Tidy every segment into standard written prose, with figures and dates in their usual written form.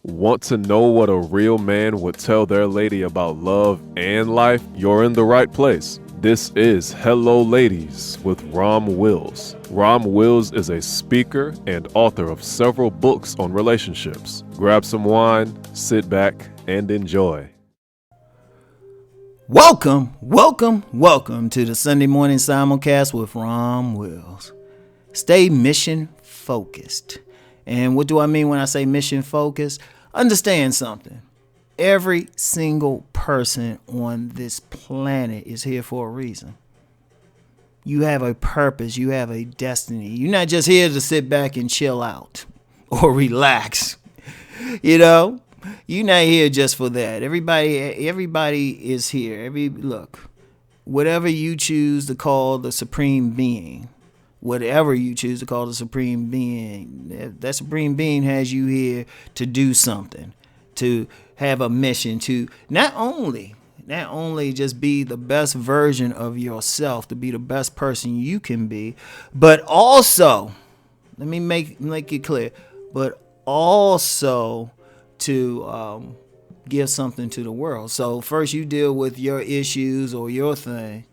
Want to know what a real man would tell their lady about love and life? You're in the right place. This is Hello Ladies with Rom Wills. Rom Wills is a speaker and author of several books on relationships. Grab some wine, sit back, and enjoy. Welcome to the Sunday morning simulcast with Rom Wills. Stay mission focused. And what do I mean when I say mission focused? Understand something. Every single person on this planet is here for a reason. You have a purpose. You have a destiny. You're not just here to sit back and chill out or relax. You're not here just for that. Everybody is here. Look, whatever you choose to call the supreme being, that supreme being has you here to do something, to have a mission, to not only just be the best version of yourself, to be the best person you can be, but also, let me make it clear, but also to give something to the world. So first you deal with your issues or your thing,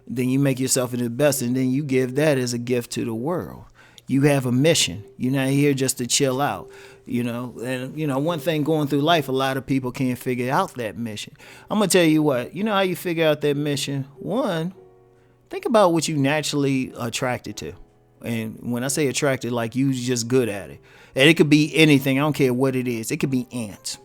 then you make yourself into the best, and then you give that as a gift to the world. You have a mission. You're not here just to chill out, And, one thing going through life, a lot of people can't figure out that mission. I'm going to tell you what, you know how you figure out that mission? One, think about what you naturally attracted to. And when I say attracted, like you just good at it. And it could be anything. I don't care what it is. It could be ants.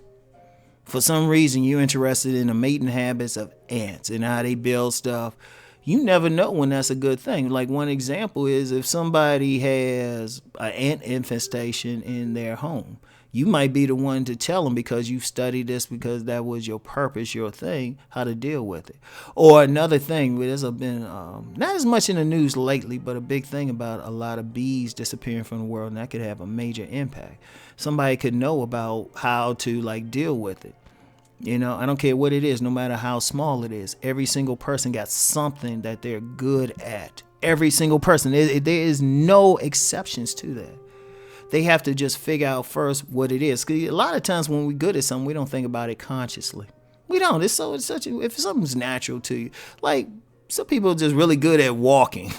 For some reason, you're interested in the mating habits of ants and how they build stuff. You never know when that's a good thing. Like one example is if somebody has an ant infestation in their home, you might be the one to tell them because you studied this, because that was your purpose, your thing, how to deal with it. Or another thing, there's been not as much in the news lately, but a big thing about a lot of bees disappearing from the world, and that could have a major impact. Somebody could know about how to deal with it. I don't care what it is, no matter how small it is. Every single person got something that they're good at. Every single person. There is no exceptions to that. They have to just figure out first what it is. 'Cause a lot of times when we're good at something, we don't think about it consciously. We don't. If something's natural to you. Like, some people are just really good at walking.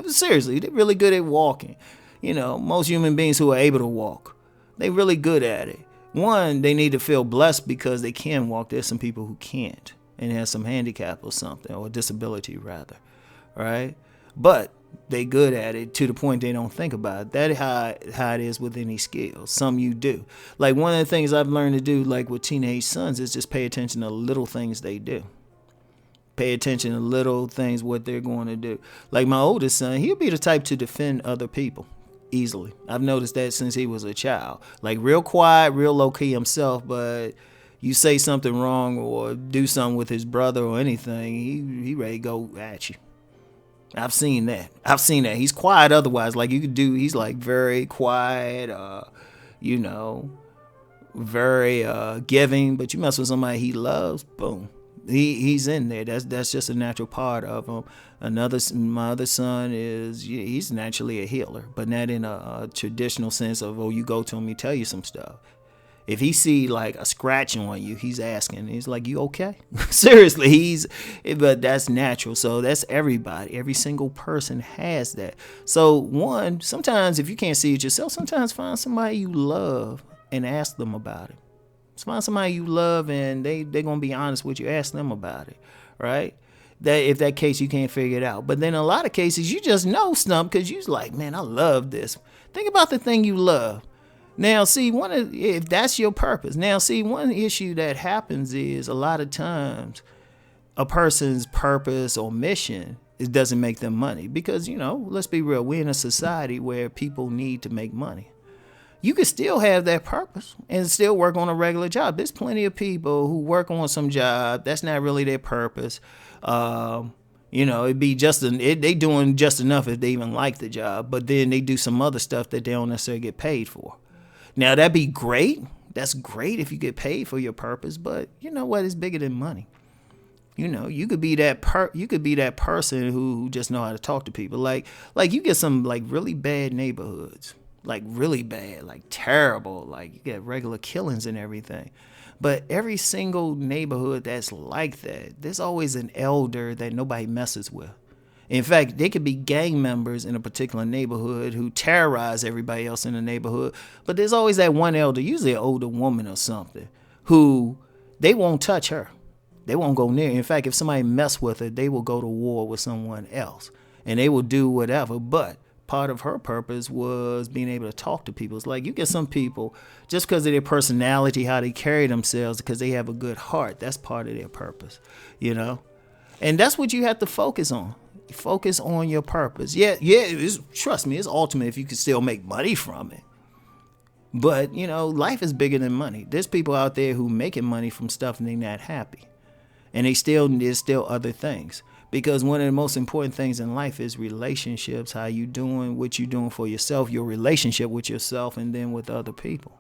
Seriously, they're really good at walking. Most human beings who are able to walk, they're really good at it. One, they need to feel blessed because they can walk. There's some people who can't and have some handicap or something, or disability rather, right? But they good at it to the point they don't think about it. That's how it is with any skills. Some you do. Like one of the things I've learned to do, like with teenage sons, is just pay attention to little things they do. Pay attention to little things, what they're going to do. Like my oldest son, he'll be the type to defend other people. Easily. I've noticed that since he was a child. Like real quiet, real low-key himself, but you say something wrong or do something with his brother or anything, he ready to go at you. I've seen that. He's quiet otherwise. Like you could do, he's like very quiet, very giving, but you mess with somebody he loves, boom. He's in there. That's just a natural part of him. My other son he's naturally a healer, but not in a traditional sense of, you go to him, he tell you some stuff. If he see like a scratch on you, he's asking. He's like, "You okay?" Seriously, but that's natural. So that's everybody. Every single person has that. So one, sometimes if you can't see it yourself, sometimes find somebody you love and ask them about it. Find somebody you love and they're going to be honest with you. Ask them about it, right? That if that case you can't figure it out. But then in a lot of cases, you just know something because you're like, man, I love this. Think about the thing you love. Now, see, if that's your purpose. Now, see, one issue that happens is a lot of times a person's purpose or mission, it doesn't make them money. Because, let's be real. We're in a society where people need to make money. You can still have that purpose and still work on a regular job. There's plenty of people who work on some job that's not really their purpose. It'd be they doing just enough if they even like the job, but then they do some other stuff that they don't necessarily get paid for. Now that'd be great. That's great if you get paid for your purpose, but you know what? It's bigger than money. You could be that person who just know how to talk to people. Like you get some like really bad neighborhoods. like really bad, like terrible, like you get regular killings and everything. But every single neighborhood that's like that, there's always an elder that nobody messes with. In fact, they could be gang members in a particular neighborhood who terrorize everybody else in the neighborhood. But there's always that one elder, usually an older woman or something, who they won't touch her. They won't go near. In fact, if somebody mess with her, they will go to war with someone else. And they will do whatever. But part of her purpose was being able to talk to people. It's like you get some people, just because of their personality, how they carry themselves, because they have a good heart, that's part of their purpose, you know? And that's what you have to focus on. Focus on your purpose. Yeah, trust me, it's ultimate if you can still make money from it. But, you know, life is bigger than money. There's people out there who making money from stuff and they're not happy. And there's still other things. Because one of the most important things in life is relationships, how you doing, what you doing for yourself, your relationship with yourself, and then with other people.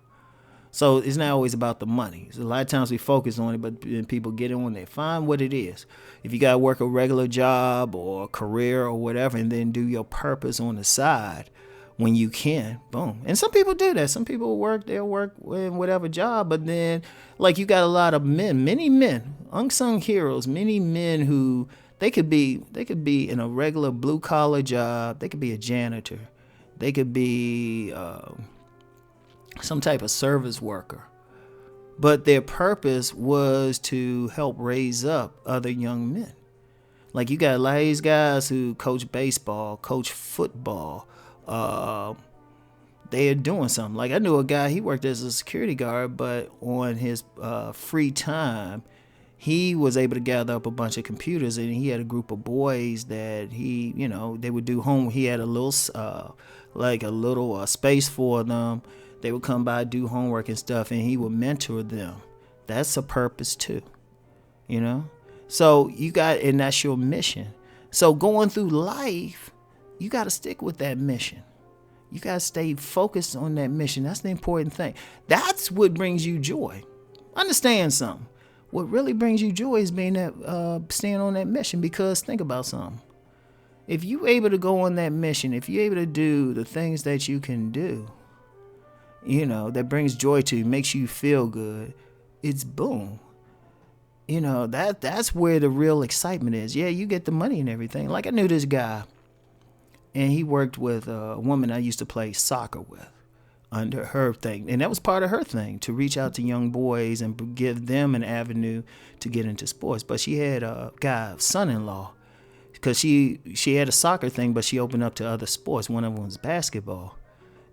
So it's not always about the money. So a lot of times we focus on it, but people get on there. Find what it is. If you got to work a regular job or a career or whatever, and then do your purpose on the side when you can, boom. And some people do that. Some people they'll work in whatever job, but then, like, you got a lot of men, many men, unsung heroes, many men who they could be in a regular blue collar job. They could be a janitor. They could be some type of service worker. But their purpose was to help raise up other young men. Like, you got a lot of these guys who coach baseball, coach football. They are doing something. Like, I knew a guy, he worked as a security guard, but on his free time, he was able to gather up a bunch of computers, and he had a group of boys that they would do home. He had a little space for them. They would come by, do homework and stuff, and he would mentor them. That's a purpose too, you know? So and that's your mission. So going through life, you got to stick with that mission. You got to stay focused on that mission. That's the important thing. That's what brings you joy. Understand something. What really brings you joy is being staying on that mission, because think about something. If you're able to go on that mission, if you're able to do the things that you can do, you know, that brings joy to you, makes you feel good, it's boom. You know, that's where the real excitement is. Yeah, you get the money and everything. Like, I knew this guy, and he worked with a woman I used to play soccer with under her thing. And that was part of her thing, to reach out to young boys and give them an avenue to get into sports. But she had a guy, son-in-law, because she had a soccer thing, but she opened up to other sports. One of them was basketball.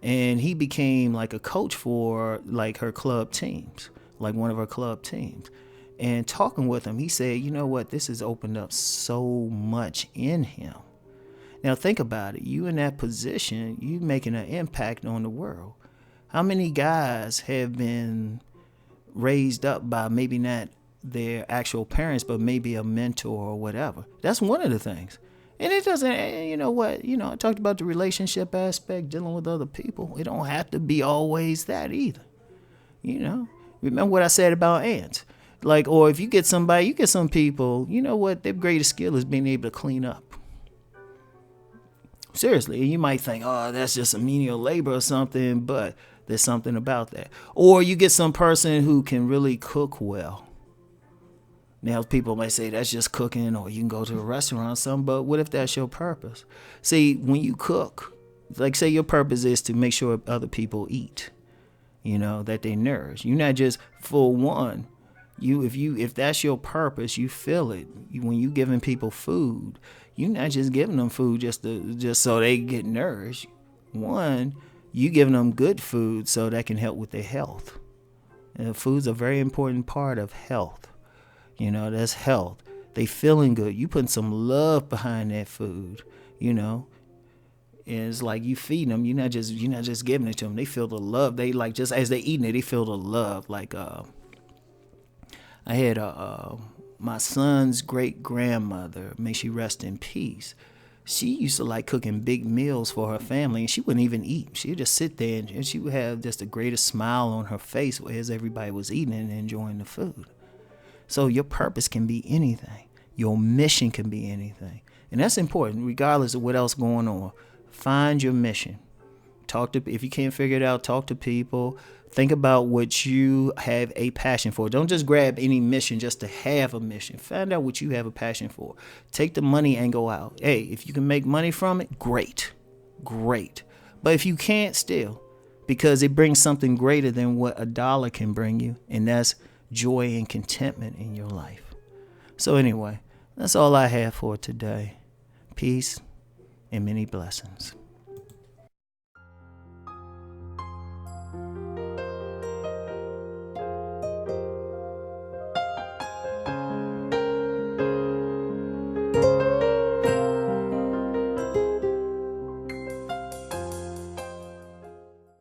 And he became like a coach for like her club teams, like one of her club teams. And talking with him, he said, you know what, this has opened up so much in him. Now think about it. You in that position, you making an impact on the world. How many guys have been raised up by maybe not their actual parents, but maybe a mentor or whatever? That's one of the things. And it doesn't, you know what, I talked about the relationship aspect, dealing with other people. It don't have to be always that either. Remember what I said about ants. Like, or if you get some people, you know what, their greatest skill is being able to clean up. Seriously, you might think, oh, that's just a menial labor or something, but there's something about that. Or you get some person who can really cook well. Now, people might say that's just cooking, or you can go to a restaurant or something, but what if that's your purpose? See, when you cook, like say your purpose is to make sure other people eat, that they nourish. You're not just, for one, if that's your purpose, you feel it. When you giving people food, you're not just giving them food just so they get nourished. One, you giving them good food so that can help with their health. And food's a very important part of health. That's health. They feeling good. You putting some love behind that food, And it's like you feeding them. You're not just giving it to them. They feel the love. They like, just as they eating it, they feel the love. Like I had my son's great grandmother, may she rest in peace. She used to like cooking big meals for her family, and she wouldn't even eat. She would just sit there and she would have just the greatest smile on her face as everybody was eating and enjoying the food. So your purpose can be anything. Your mission can be anything. And that's important, regardless of what else going on. Find your mission. If you can't figure it out, talk to people. Think about what you have a passion for. Don't just grab any mission just to have a mission. Find out what you have a passion for. Take the money and go out. Hey, if you can make money from it, great. But if you can't, still, because it brings something greater than what a dollar can bring you, and that's joy and contentment in your life. So anyway, that's all I have for today. Peace and many blessings.